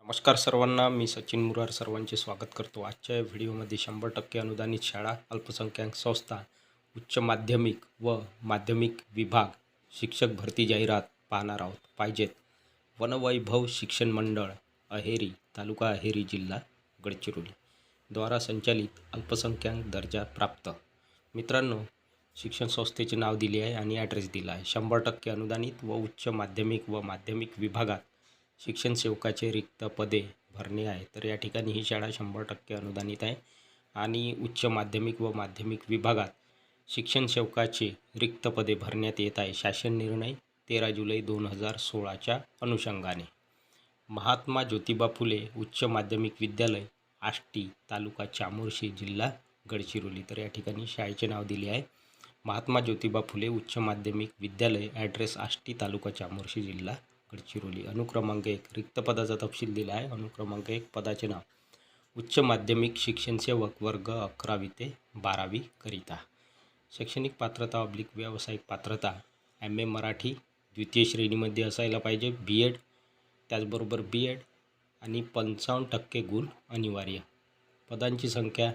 नमस्कार सर्वांना, मी सचिन मुरार सर्वांचे स्वागत करतो. आजच्या व्हिडिओमध्ये 100% अनुदानित शाळा, अल्पसंख्याक संस्था, उच्च माध्यमिक व माध्यमिक विभाग शिक्षक भरती जाहिरात पाहणार आहोत. पाहिजेत वनवैभव शिक्षण मंडळ अहेरी, तालुका अहेरी, जिल्हा गडचिरोली द्वारा संचालित अल्पसंख्याक दर्जा प्राप्त. मित्रांनो, शिक्षण संस्थेचे नाव दिले आहे आणि ॲड्रेस दिला आहे. 100% अनुदानित व उच्च माध्यमिक व माध्यमिक विभागात शिक्षण सेवकाचे रिक्त पदे भरणे आहे. तर या ठिकाणी ही शाळा 100% अनुदानित आहे आणि उच्च माध्यमिक व माध्यमिक विभागात शिक्षण सेवकाचे रिक्त पदे भरण्यात येत आहे. शासन निर्णय 13 जुलै 2016च्या अनुषंगाने. महात्मा ज्योतिबा फुले उच्च माध्यमिक विद्यालय, आष्टी, तालुका चामोर्शी, जिल्हा गडचिरोली. तर या ठिकाणी शाळेचे नाव दिले आहे महात्मा ज्योतिबा फुले उच्च माध्यमिक विद्यालय, ॲड्रेस आष्टी, तालुका चामोर्शी, जिल्हा गडचिरोली. अनुक्रमांक 1 रिक्त पदाचा तपशील दिला आहे. अनुक्रमांक 1 पदाचे नाव उच्च माध्यमिक शिक्षण सेवक, वर्ग 11वी ते 12वी करिता. शैक्षणिक पात्रता / व्यावसायिक पात्रता MA मराठी द्वितीय श्रेणीमध्ये असायला पाहिजे. BEd, त्याचबरोबर BEd आणि 55% गुण अनिवार्य. पदांची संख्या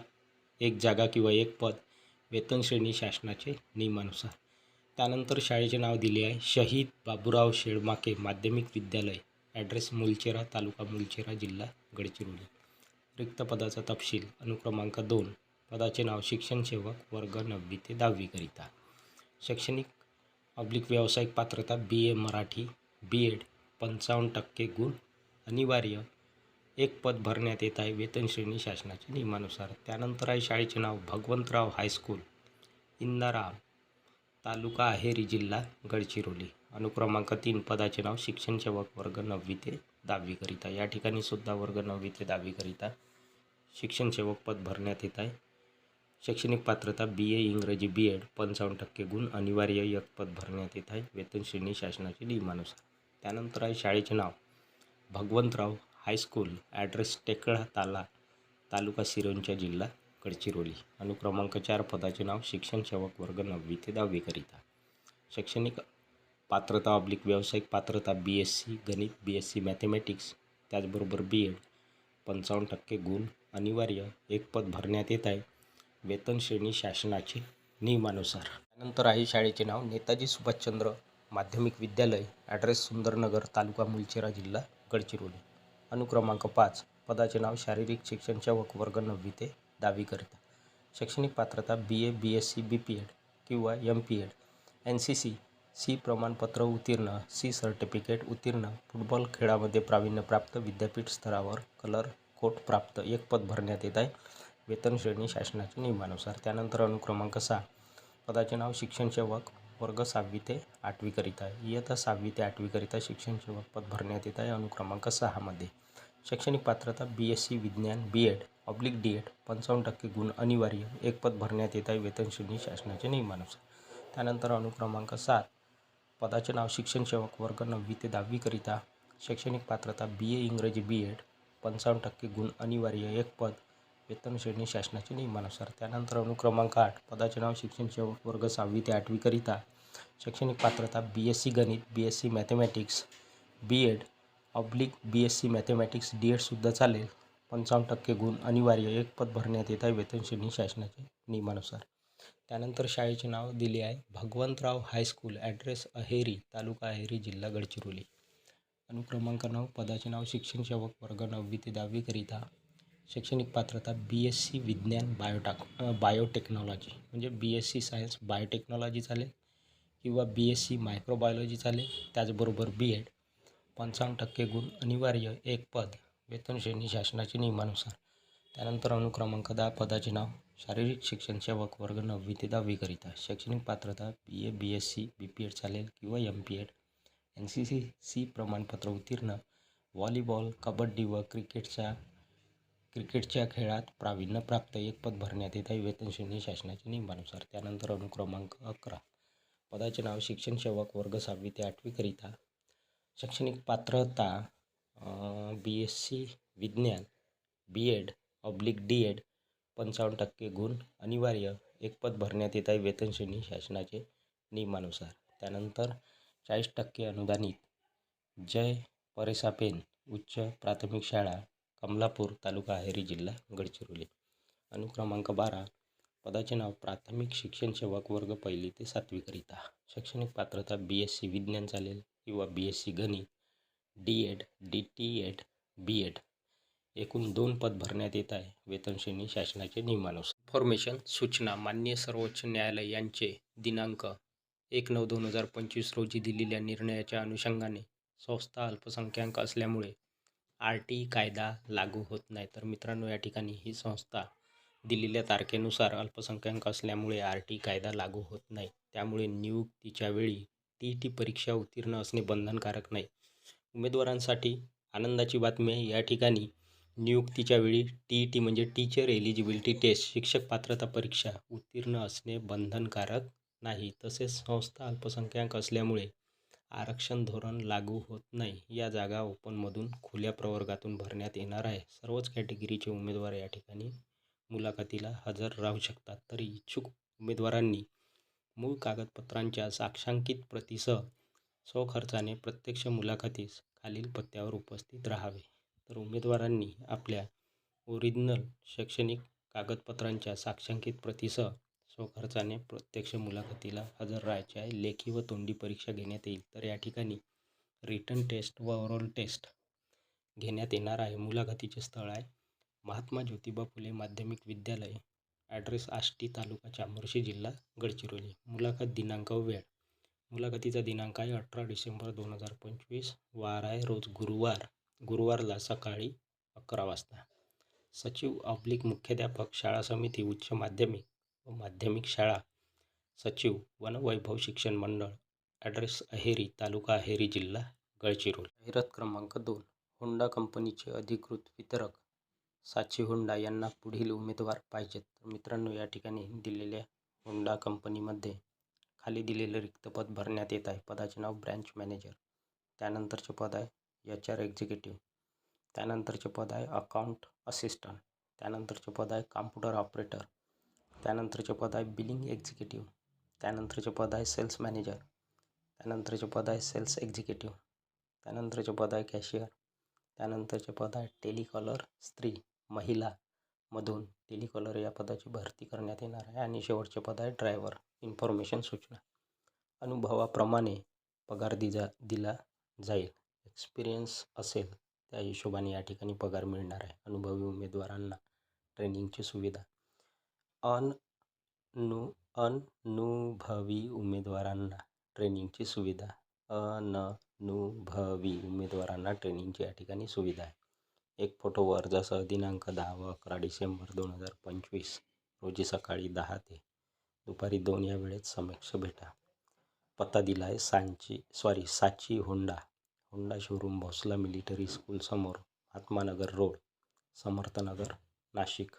1 जागा किंवा 1 पद. वेतन श्रेणी शासनाचे नियमानुसार. त्यानंतर शाळेचे नाव दिले आहे शहीद बाबूराव शेळमाके माध्यमिक विद्यालय, ॲड्रेस मुलचेरा, तालुका मुलचेरा, जिल्हा गडचिरोली. रिक्त पदाचा तपशील. अनुक्रमांक 2 पदाचे नाव शिक्षण सेवक, वर्ग 9वी ते 10वी करिता. शैक्षणिक / व्यावसायिक पात्रता BA मराठी, BEd, 55% गुण अनिवार्य. 1 पद भरण्यात येत आहे. वेतन श्रेणी शासनाच्या नियमानुसार. त्यानंतर आहे शाळेचे नाव भगवंतराव हायस्कूल, इंदाराम, तालुका अहेरी, जिल्हा गडचिरोली. अनुक्रमांक 3 पदाचे नाव शिक्षण सेवक, वर्ग 9वी ते 10वी करिता. या ठिकाणी सुद्धा वर्ग 9वी ते 10वी करिता शिक्षण सेवक पद भरण्यात येत आहे. शैक्षणिक पात्रता BA इंग्रजी, BEd, 55% गुण अनिवार्य. 1 पद भरण्यात येत आहे. वेतन श्रेणी शासनाच्या नियमानुसार. त्यानंतर आहे शाळेचे नाव भगवंतराव हायस्कूल, ॲड्रेस टेकळा तालुका सिरोंचा, जिल्हा गडचिरोली. अनुक्रमांक 4 पदाचे नाव शिक्षण सेवक, वर्ग 9वी ते 10वी करिता. शैक्षणिक पात्रता / व्यावसायिक पात्रता BSc गणित, BSc मॅथमॅटिक्स, त्याचबरोबर BEd, 55% गुण अनिवार्य. 1 पद भरण्यात येत आहे. वेतन श्रेणी शासनाचे नियमानुसार. त्यानंतर आहे शाळेचे नाव नेताजी सुभाषचंद्र माध्यमिक विद्यालय, ॲड्रेस सुंदरनगर, तालुका मुलचेरा, जिल्हा गडचिरोली. अनुक्रमांक 5 पदाचे नाव शारीरिक शिक्षण सेवक, वर्ग 9वी ते 10वी करिता. शैक्षणिक पात्रता BA, BSc, BPEd किंवा MPEd, NCC, C प्रमाणपत्र उत्तीर्ण, C सर्टिफिकेट उत्तीर्ण, फुटबॉल खेळामध्ये प्रावीण्य प्राप्त, विद्यापीठ स्तरावर कलर कोट प्राप्त. 1 पद भरण्यात येत आहे. वेतन श्रेणी शासनाच्या नियमानुसार. त्यानंतर अनुक्रमांक 6 पदाचे नाव शिक्षण सेवक, वर्ग 6वी ते 8वी करिता. इयत्ता 6वी ते 8वी करिता शिक्षण सेवक पद भरण्यात येत आहे. अनुक्रमांक 6 मध्ये शैक्षणिक पात्रता BSc विज्ञान, BEd / DED, 55% गुण अनिवार्य. 1 पद भरण्यात येत आहे. वेतन श्रेणी शासनाच्या नियमानुसार. त्यानंतर अनुक्रमांक 7 पदाचे नाव शिक्षण सेवक, वर्ग 9वी ते 10वी करिता. शैक्षणिक पात्रता BA इंग्रजी, BEd, 55% गुण अनिवार्य. 1 पद. वेतन श्रेणी शासनाच्या नियमानुसार. त्यानंतर अनुक्रमांक 8 पदाचे नाव शिक्षण सेवक, वर्ग 6वी ते 8वी करिता. शैक्षणिक पात्रता BSc गणित, BSc mathematics, BEd / BSc mathematics, DED सुद्धा चालेल. 55% गुण अनिवार्य. 1 पद भरण्यात येत आहे. वेतन श्रेणी शासनाच्या नियमानुसार. त्यानंतर शाळेचे नाव दिले आहे भगवंतराव हायस्कूल, ॲड्रेस अहेरी, तालुका अहेरी, जिल्हा गडचिरोली. अनुक्रमांक 9 पदाचे नाव शिक्षण सेवक, वर्ग 9वी ते 10वी करिता. शैक्षणिक पात्रता BSc विज्ञान बायोटेक्नॉलॉजी, म्हणजे BSc सायन्स बायोटेक्नॉलॉजी चालेल किंवा BSc मायक्रोबायोलॉजी चालेल. त्याचबरोबर BEd, 55% गुण अनिवार्य. 1 पद. वेतन श्रेणी शासनाच्या नियमानुसार. त्यानंतर अनुक्रमांक 10 पदाचे नाव शारीरिक शिक्षण सेवक, वर्ग 9वी ते 10वी करिता. शैक्षणिक पात्रता BA, BSc, BPEd चालेल किंवा MPEd, NCC, C प्रमाणपत्र उत्तीर्ण, व्हॉलीबॉल, कबड्डी व क्रिकेटच्या खेळात प्रावीण्य प्राप्त. 1 पद भरण्यात येत आहे. वेतन श्रेणी शासनाच्या नियमानुसार. त्यानंतर अनुक्रमांक 11 पदाचे नाव शिक्षण सेवक, वर्ग 6वी ते 8वी करिता. शैक्षणिक पात्रता BSc विज्ञान, BEd / DED, 55% गुण अनिवार्य. 1 पद भरण्यात येत आहे. वेतन श्रेणी शासनाचे नियमानुसार. त्यानंतर 40% अनुदानित जय परेसा पेन उच्च प्राथमिक शाळा कमलापूर, तालुका अहेरी, जिल्हा गडचिरोली. अनुक्रमांक 12. पदाचे नाव प्राथमिक शिक्षण सेवक, वर्ग 1ली ते 7वी करिता. शैक्षणिक पात्रता BSc विज्ञान चालेल किंवा BSc गणित, D.Ed, DTEd, B.Ed. एकूण 2 पद भरण्यात येत आहे. वेतन श्रेणी शासनाचे नियमानुसार. इन्फॉर्मेशन सूचना. माननीय सर्वोच्च न्यायालय यांचे दिनांक 1/9/2025 रोजी दिलेल्या निर्णयाच्या अनुषंगाने संस्था अल्पसंख्याक असल्यामुळे RT कायदा लागू होत नाही. तर मित्रांनो, या ठिकाणी ही संस्था दिलेल्या तारखेनुसार अल्पसंख्याक असल्यामुळे RT कायदा लागू होत नाही. त्यामुळे नियुक्तीच्या वेळी TET परीक्षा उत्तीर्ण असणे बंधनकारक नाही. उमेदवारांसाठी आनंदाची बातमी आहे. या ठिकाणी नियुक्तीच्या वेळी TET म्हणजे टीचर एलिजिबिलिटी टेस्ट, शिक्षक पात्रता परीक्षा उत्तीर्ण असणे बंधनकारक नाही. तसेच संस्था अल्पसंख्याक असल्यामुळे आरक्षण धोरण लागू होत नाही. या जागा ओपनमधून खुल्या प्रवर्गातून भरण्यात येणार आहे. सर्वच कॅटेगरीचे उमेदवार या ठिकाणी मुलाखतीला हजर राहू शकतात. तरी इच्छुक उमेदवारांनी मूळ कागदपत्रांच्या साक्षांकित प्रतीसह स्वखर्चाने प्रत्यक्ष मुलाखतीस खालील पत्त्यावर उपस्थित राहावे. तर उमेदवारांनी आपल्या ओरिजिनल शैक्षणिक कागदपत्रांच्या साक्षांकित प्रतीसह स्वखर्चाने प्रत्यक्ष मुलाखतीला हजर राहायचे आहे. लेखी व तोंडी परीक्षा घेण्यात येईल. तर या ठिकाणी रिटन टेस्ट व ओरल टेस्ट घेण्यात येणार आहे. मुलाखतीचे स्थळ आहे महात्मा ज्योतिबा फुले माध्यमिक विद्यालय, ॲड्रेस आष्टी, तालुका चामोर्शी, जिल्हा गडचिरोली. मुलाखत दिनांक व वेळ. मुलाखतीचा दिनांक आहे 18 डिसेंबर 2025. वार आहे रोज गुरुवारला सकाळी 11 वाजता. सचिव मुख्याध्यापक शाळा समिती उच्च माध्यमिक व माध्यमिक शाळा सचिव वनवैभव शिक्षण मंडळ, ॲड्रेस अहेरी, तालुका अहेरी, जिल्हा गडचिरोली. जाहिरात क्रमांक 2. होंडा कंपनीचे अधिकृत वितरक साची होंडा यांना पुढील उमेदवार पाहिजेत. तर मित्रांनो, या ठिकाणी दिलेल्या होंडा कंपनीमध्ये खाली दिलेले रिक्त पद भरण्यात येत आहे. पदाचे नाव ब्रँच मॅनेजर, त्यानंतरचे पद आहे HR एक्झिक्युटिव्ह, त्यानंतरचे पद आहे अकाउंट असिस्टंट, त्यानंतरचे पद आहे कॉम्प्युटर ऑपरेटर, त्यानंतरचे पद आहे बिलिंग एक्झिक्युटिव्ह, त्यानंतरचे पद आहे सेल्स मॅनेजर, त्यानंतरचे पद आहे सेल्स एक्झिक्युटिव्ह, त्यानंतरचे पद आहे कॅशियर, त्यानंतरचे पद आहे टेलिकॉलर. स्त्री महिला मधून टेलिकॉलर या पदाची भरती करण्यात येणार आहे. आणि शेवटचे पद आहे ड्रायव्हर. इन्फॉर्मेशन सूचना. अनुभवाप्रमाणे पगार दिला जाईल. एक्सपिरियन्स असेल त्या हिशोबाने या ठिकाणी पगार मिळणार आहे. अनुभवी उमेदवारांना ट्रेनिंगची सुविधा. अनुभवी उमेदवारांना ट्रेनिंगची सुविधा. अननुभवी उमेदवारांना ट्रेनिंगची या ठिकाणी सुविधा आहे. एक फोटो व अर्जासह दिनांक 10 व 11 डिसेंबर 2025 रोजी सकाळी 10 ते दुपारी 2 या वेळेत समक्ष भेटा. पत्ता दिला आहे Sachi Honda showroom, Bhonsala military school समोर, महात्मानगर रोड, समर्थनगर, नाशिक.